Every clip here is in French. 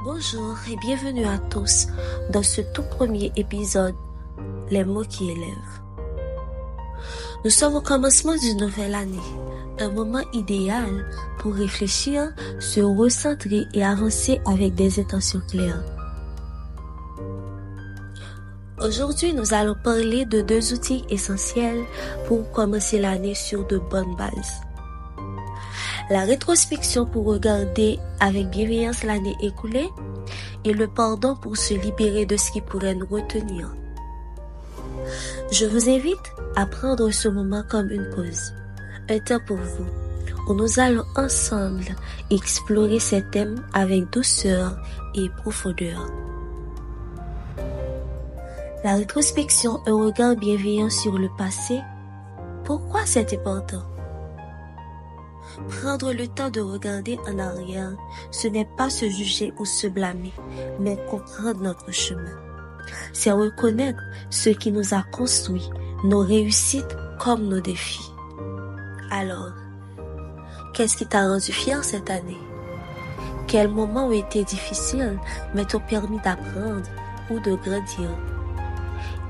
Bonjour et bienvenue à tous dans ce tout premier épisode, Les mots qui élèvent. Nous sommes au commencement d'une nouvelle année, un moment idéal pour réfléchir, se recentrer et avancer avec des intentions claires. Aujourd'hui, nous allons parler de deux outils essentiels pour commencer l'année sur de bonnes bases. La rétrospection pour regarder avec bienveillance l'année écoulée et le pardon pour se libérer de ce qui pourrait nous retenir. Je vous invite à prendre ce moment comme une pause, un temps pour vous, où nous allons ensemble explorer ces thèmes avec douceur et profondeur. La rétrospection, un regard bienveillant sur le passé. Pourquoi c'est important? Prendre le temps de regarder en arrière, ce n'est pas se juger ou se blâmer, mais comprendre notre chemin. C'est reconnaître ce qui nous a construit, nos réussites comme nos défis. Alors, qu'est-ce qui t'a rendu fier cette année? Quels moments ont été difficiles mais t'ont permis d'apprendre ou de grandir?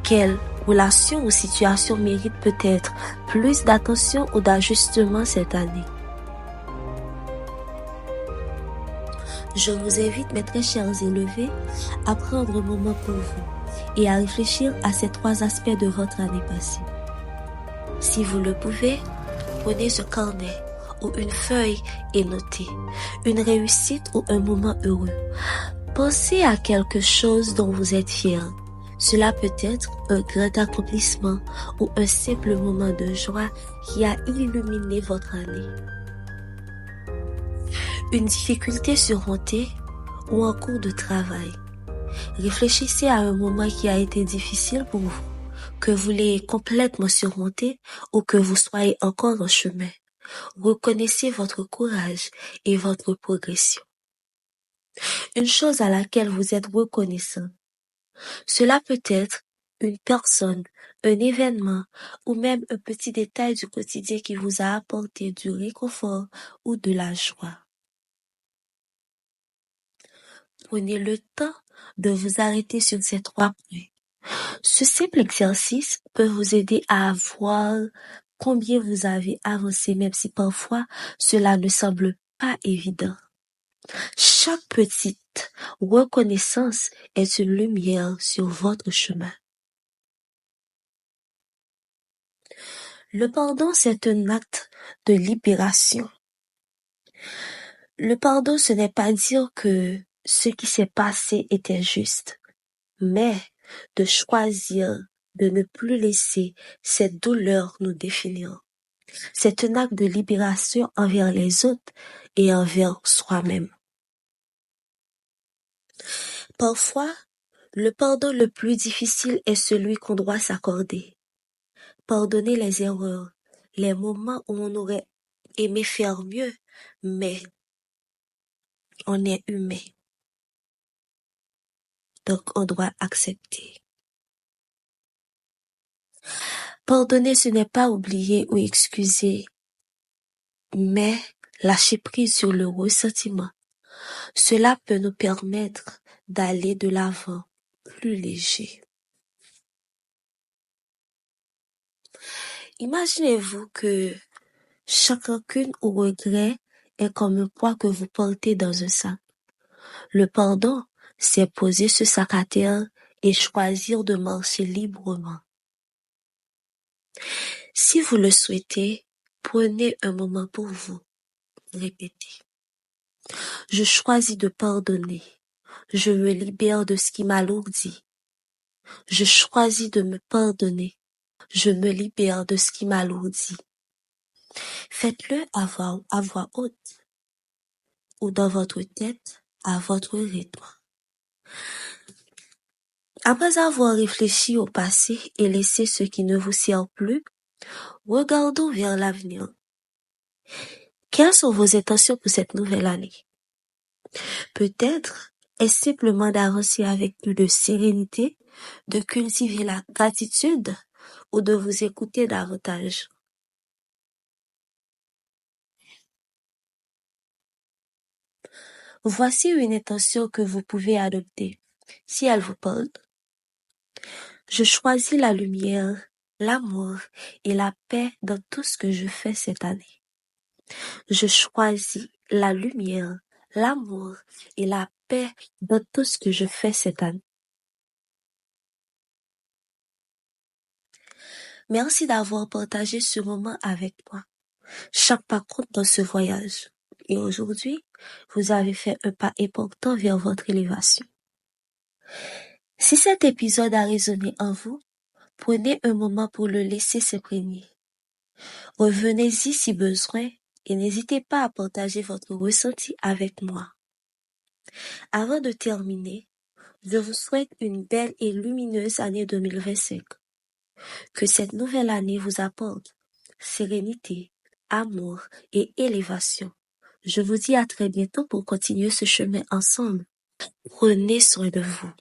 Quelle relation ou situation mérite peut-être plus d'attention ou d'ajustement cette année? Je vous invite, mes très chers élevés, à prendre un moment pour vous et à réfléchir à ces trois aspects de votre année passée. Si vous le pouvez, prenez ce carnet ou une feuille et notez une réussite ou un moment heureux. Pensez à quelque chose dont vous êtes fier. Cela peut être un grand accomplissement ou un simple moment de joie qui a illuminé votre année. Une difficulté surmontée ou en cours de travail. Réfléchissez à un moment qui a été difficile pour vous, que vous l'ayez complètement surmonté ou que vous soyez encore en chemin. Reconnaissez votre courage et votre progression. Une chose à laquelle vous êtes reconnaissant. Cela peut être une personne, un événement ou même un petit détail du quotidien qui vous a apporté du réconfort ou de la joie. Prenez le temps de vous arrêter sur ces trois points. Ce simple exercice peut vous aider à voir combien vous avez avancé, même si parfois cela ne semble pas évident. Chaque petite reconnaissance est une lumière sur votre chemin. Le pardon, c'est un acte de libération. Le pardon, ce n'est pas dire que ce qui s'est passé était juste, mais de choisir de ne plus laisser cette douleur nous définir. C'est un acte de libération envers les autres et envers soi-même. Parfois, le pardon le plus difficile est celui qu'on doit s'accorder. Pardonner les erreurs, les moments où on aurait aimé faire mieux, mais on est humain. Donc, on doit accepter. Pardonner, ce n'est pas oublier ou excuser, mais lâcher prise sur le ressentiment. Cela peut nous permettre d'aller de l'avant plus léger. Imaginez-vous que chaque rancune ou regret est comme un poids que vous portez dans un sac. Le pardon, c'est poser ce sac à terre et choisir de marcher librement. Si vous le souhaitez, prenez un moment pour vous. Répétez. Je choisis de pardonner. Je me libère de ce qui m'alourdit. Je choisis de me pardonner. Je me libère de ce qui m'alourdit. Faites-le à voix haute ou dans votre tête à votre rythme. Après avoir réfléchi au passé et laissé ce qui ne vous sert plus, regardons vers l'avenir. Quelles sont vos intentions pour cette nouvelle année? Peut-être est-ce simplement d'avancer avec plus de sérénité, de cultiver la gratitude ou de vous écouter davantage. Voici une intention que vous pouvez adopter. Si elle vous parle, je choisis la lumière, l'amour et la paix dans tout ce que je fais cette année. Je choisis la lumière, l'amour et la paix dans tout ce que je fais cette année. Merci d'avoir partagé ce moment avec moi. Chaque pas compte dans ce voyage. Et aujourd'hui, vous avez fait un pas important vers votre élévation. Si cet épisode a résonné en vous, prenez un moment pour le laisser s'imprégner. Revenez-y si besoin et n'hésitez pas à partager votre ressenti avec moi. Avant de terminer, je vous souhaite une belle et lumineuse année 2025. Que cette nouvelle année vous apporte sérénité, amour et élévation. Je vous dis à très bientôt pour continuer ce chemin ensemble. Prenez soin de vous.